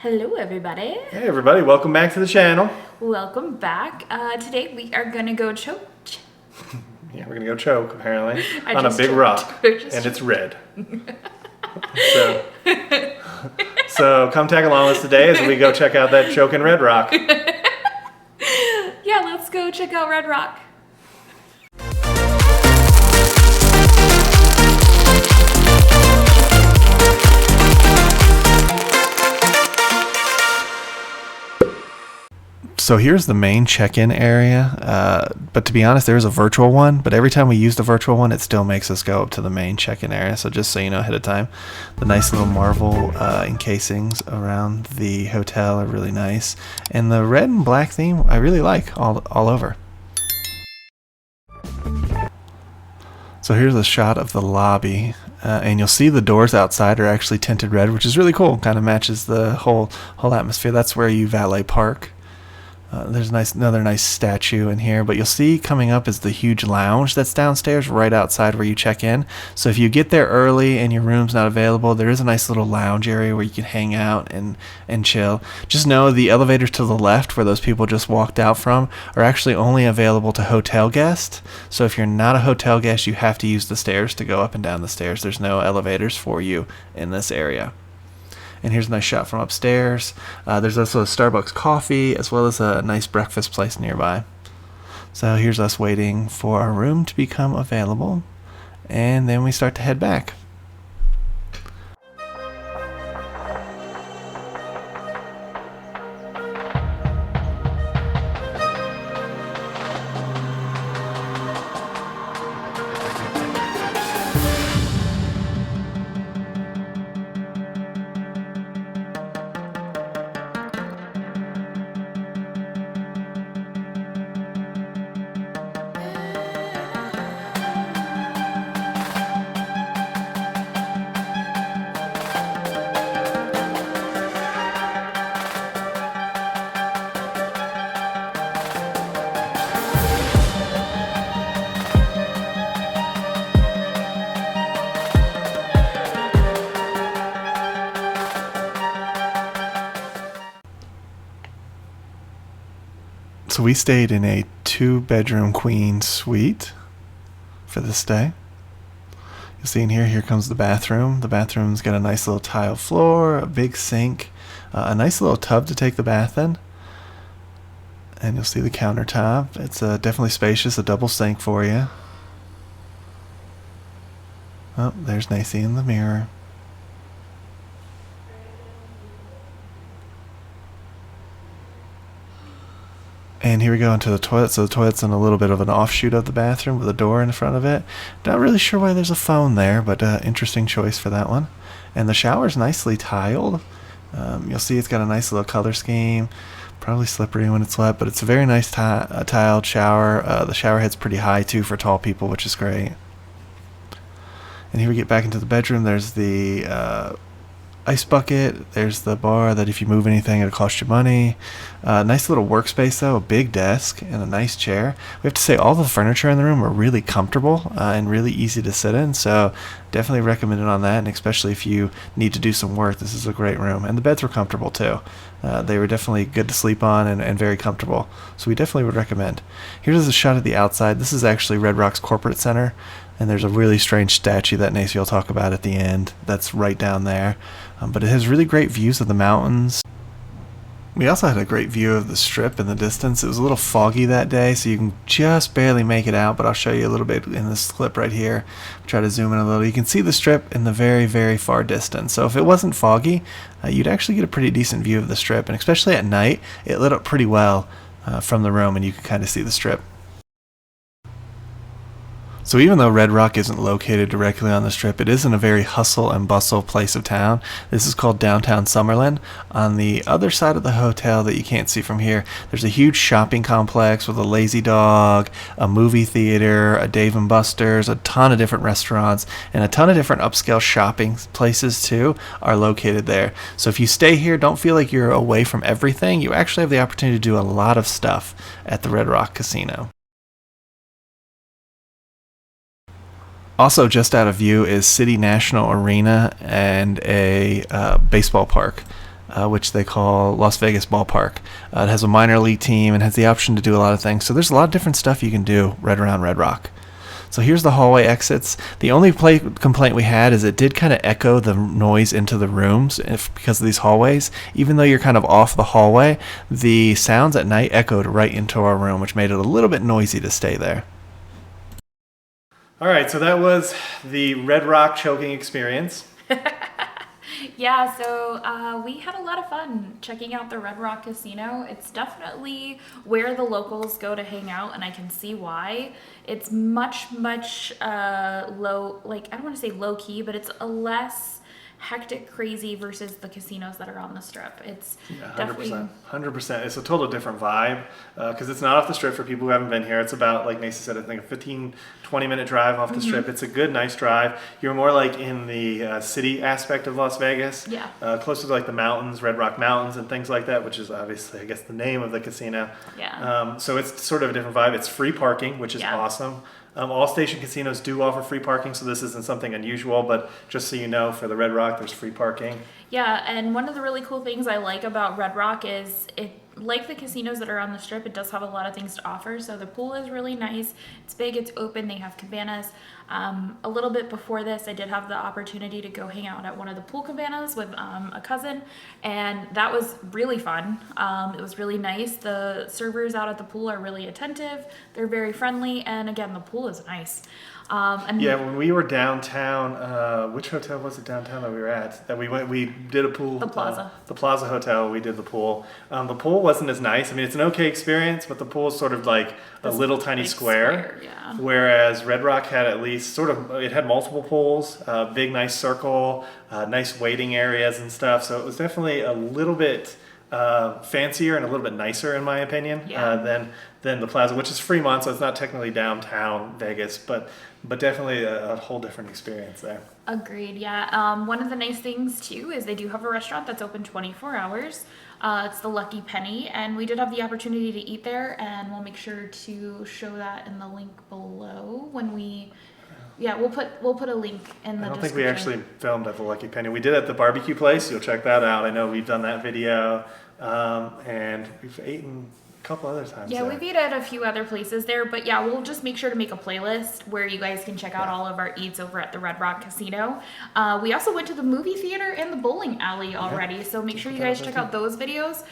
Hello everybody. Hey everybody, welcome back to the channel. Welcome back. Today we are gonna go choke. Yeah, we're gonna go choke apparently on a big rock, and it's red. so come tag along with us today as we go check out that choking red rock. Yeah, let's go check out Red Rock. So here's the main check-in area, but to be honest, there is a virtual one, but every time we use the virtual one, it still makes us go up to the main check-in area, so just so you know ahead of time. The nice little marble encasings around the hotel are really nice, and the red and black theme I really like all over. So here's a shot of the lobby, and you'll see the doors outside are actually tinted red, which is really cool, kind of matches the whole atmosphere. That's where you valet park. There's another nice statue in here, but you'll see coming up is the huge lounge that's downstairs right outside where you check in. So if you get there early and your room's not available, there is a nice little lounge area where you can hang out and chill. Just know the elevators to the left where those people just walked out from are actually only available to hotel guests. So if you're not a hotel guest, you have to use the stairs to go up and down the stairs. There's no elevators for you in this area. And here's a nice shot from upstairs. There's also a Starbucks coffee as well as a nice breakfast place nearby. So here's us waiting for our room to become available, and then we start to head back. So we stayed in a 2-bedroom queen suite for this day. You'll see in here comes the bathroom. The bathroom's got a nice little tile floor, a big sink, a nice little tub to take the bath in. And you'll see the countertop. It's definitely spacious, a double sink for you. Oh, there's Nacy in the mirror. And here we go into the toilet. So the toilet's in a little bit of an offshoot of the bathroom with a door in front of it. Not really sure why there's a phone there, but interesting choice for that one. And the shower's nicely tiled. You'll see it's got a nice little color scheme. Probably slippery when it's wet, but it's a very nice tiled shower. The shower head's pretty high too for tall people, which is great. And here we get back into the bedroom. There's the ice bucket. There's the bar that if you move anything it'll cost you money. Nice little workspace though, a big desk and a nice chair. We have to say all the furniture in the room are really comfortable and really easy to sit in, so definitely recommend it on that, and especially if you need to do some work, this is a great room. And the beds were comfortable too. They were definitely good to sleep on and very comfortable, so we definitely would recommend. Here's a shot of the outside. This is actually Red Rock's corporate center, and there's a really strange statue that Nacy will talk about at the end that's right down there. But it has really great views of the mountains. We also had a great view of the strip in the distance. It was a little foggy that day, so you can just barely make it out, but I'll show you a little bit in this clip right here. Try to zoom in a little. You can see the strip in the very, very far distance. So if it wasn't foggy, you'd actually get a pretty decent view of the strip, and especially at night, it lit up pretty well from the room, and you can kind of see the strip. So even though Red Rock isn't located directly on the strip, it is in a very hustle and bustle place of town. This is called downtown Summerlin. On the other side of the hotel that you can't see from here, there's a huge shopping complex with a Lazy Dog, a movie theater, a Dave & Buster's, a ton of different restaurants, and a ton of different upscale shopping places too are located there. So if you stay here, don't feel like you're away from everything. You actually have the opportunity to do a lot of stuff at the Red Rock Casino. Also just out of view is City National Arena and a baseball park. which they call Las Vegas Ballpark. It has a minor league team and has the option to do a lot of things. So there's a lot of different stuff you can do right around Red Rock. So here's the hallway exits. The only complaint we had is it did kind of echo the noise into the rooms because of these hallways. Even though you're kind of off the hallway, the sounds at night echoed right into our room, which made it a little bit noisy to stay there. All right, so that was the Red Rock choking experience. Yeah, so we had a lot of fun checking out the Red Rock Casino. It's definitely where the locals go to hang out, and I can see why. It's much low, like, I don't want to say low key, but it's a less hectic, crazy versus the casinos that are on the strip. It's 100%. It's a total different vibe because it's not off the strip for people who haven't been here. It's about, like Macy said, I think a 15-20 minute drive off the strip. It's a good, nice drive. You're more like in the city aspect of Las Vegas. Yeah. Closer to like the mountains, Red Rock Mountains and things like that, which is obviously, I guess, the name of the casino. Yeah. So it's sort of a different vibe. It's free parking, which is awesome. All station casinos do offer free parking, so this isn't something unusual, but just so you know, for the Red Rock, there's free parking. Yeah, and one of the really cool things I like about Red Rock is like the casinos that are on the strip, it does have a lot of things to offer. So the pool is really nice. It's big, it's open, they have cabanas. A little bit before this, I did have the opportunity to go hang out at one of the pool cabanas with a cousin, and that was really fun. It was really nice. The servers out at the pool are really attentive. They're very friendly, and again, the pool is nice. When we were downtown, which hotel was it downtown that we were at? That we did a pool. The Plaza. The Plaza Hotel. We did the pool. The pool wasn't as nice. I mean, it's an okay experience, but the pool is sort of like a little tiny square. Yeah. Whereas Red Rock had at least it had multiple pools, big nice circle, nice waiting areas and stuff. So it was definitely a little bit fancier and a little bit nicer in my opinion than the Plaza, which is Fremont, so it's not technically downtown Vegas, but definitely a whole different experience there. Agreed, yeah. One of the nice things too is they do have a restaurant that's open 24 hours. It's the Lucky Penny, and we did have the opportunity to eat there, and we'll make sure to show that in the link below when we... Yeah, we'll put a link in the description. I don't think we actually filmed at the Lucky Penny. We did at the barbecue place. You'll check that out. I know we've done that video, and we've eaten a couple other times. Yeah, we've eaten at a few other places there, but yeah, we'll just make sure to make a playlist where you guys can check out all of our eats over at the Red Rock Casino. We also went to the movie theater and the bowling alley already, so make sure you guys check out those videos.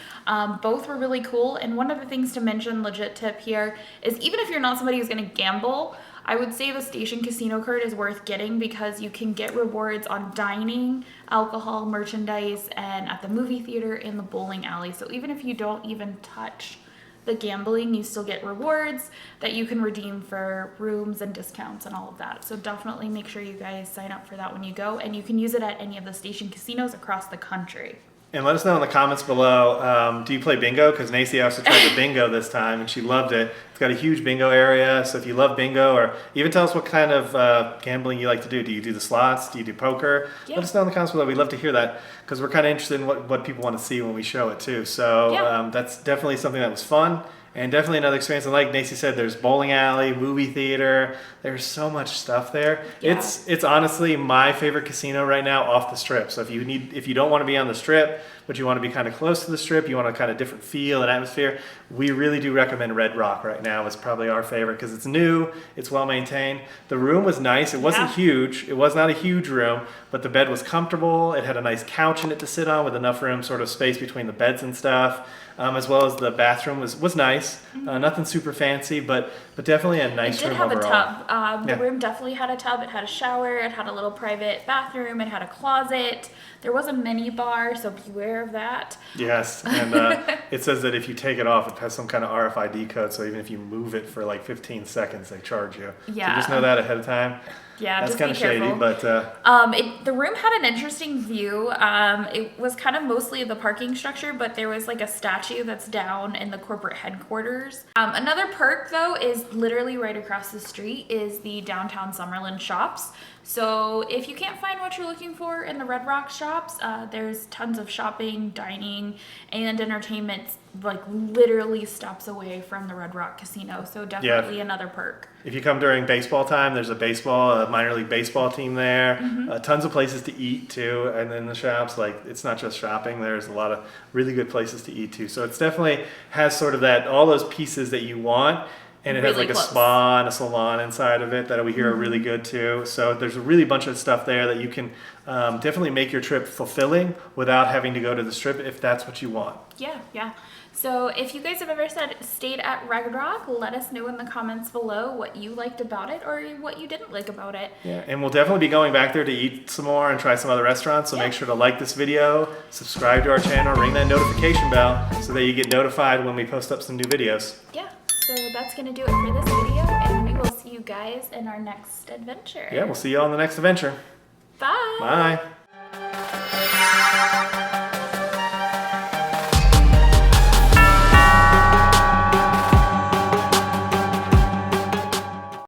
Both were really cool, and one of the things to mention, legit tip here, is even if you're not somebody who's going to gamble, I would say the station casino card is worth getting because you can get rewards on dining, alcohol, merchandise, and at the movie theater and the bowling alley. So even if you don't even touch the gambling, you still get rewards that you can redeem for rooms and discounts and all of that. So definitely make sure you guys sign up for that when you go, and you can use it at any of the station casinos across the country. And let us know in the comments below, do you play bingo? Because Nacy also tried the bingo this time, and she loved it. It's got a huge bingo area, so if you love bingo, or even tell us what kind of gambling you like to do. Do you do the slots? Do you do poker? Yeah. Let us know in the comments below. We'd love to hear that, because we're kind of interested in what people want to see when we show it, too. So that's definitely something that was fun. And definitely another experience. And like Nacy said, there's bowling alley, movie theater. There's so much stuff there. Yeah. It's honestly my favorite casino right now off the strip. So if you don't want to be on the strip, but you want to be kind of close to the strip, you want a kind of different feel and atmosphere, we really do recommend Red Rock right now. It's probably our favorite because it's new, it's well maintained. The room was nice. It wasn't huge. It was not a huge room, but the bed was comfortable. It had a nice couch in it to sit on with enough room, sort of space between the beds and stuff. As well as the bathroom was nice. Nothing super fancy, but definitely a nice room overall. It did have a tub. The room definitely had a tub. It had a shower. It had a little private bathroom. It had a closet. There was a mini bar, so beware of that. Yes, and it says that if you take it off, it has some kind of RFID code, so even if you move it for like 15 seconds, they charge you. Yeah. So just know that ahead of time. Yeah, that's just kind be of shady, careful. but the room had an interesting view. It was kind of mostly the parking structure, but there was like a statue that's down in the corporate headquarters. Another perk though is literally right across the street is the downtown Summerlin shops. So if you can't find what you're looking for in the Red Rock shops, there's tons of shopping, dining, and entertainment like literally steps away from the Red Rock Casino. So definitely another perk. If you come during baseball time, there's a baseball minor league baseball team there. Tons of places to eat too, and then the shops, like, it's not just shopping. There's a lot of really good places to eat too. So it's definitely has sort of that, all those pieces that you want. And it has Really like close. a spa and a salon inside of it that we hear are really good too. So there's a really bunch of stuff there that you can definitely make your trip fulfilling without having to go to the Strip if that's what you want. Yeah. So if you guys have ever stayed at Red Rock, let us know in the comments below what you liked about it or what you didn't like about it. Yeah, and we'll definitely be going back there to eat some more and try some other restaurants. So make sure to like this video, subscribe to our channel, ring that notification bell so that you get notified when we post up some new videos. Yeah. So that's going to do it for this video, and we will see you guys in our next adventure. Yeah, we'll see you on the next adventure. Bye. Bye.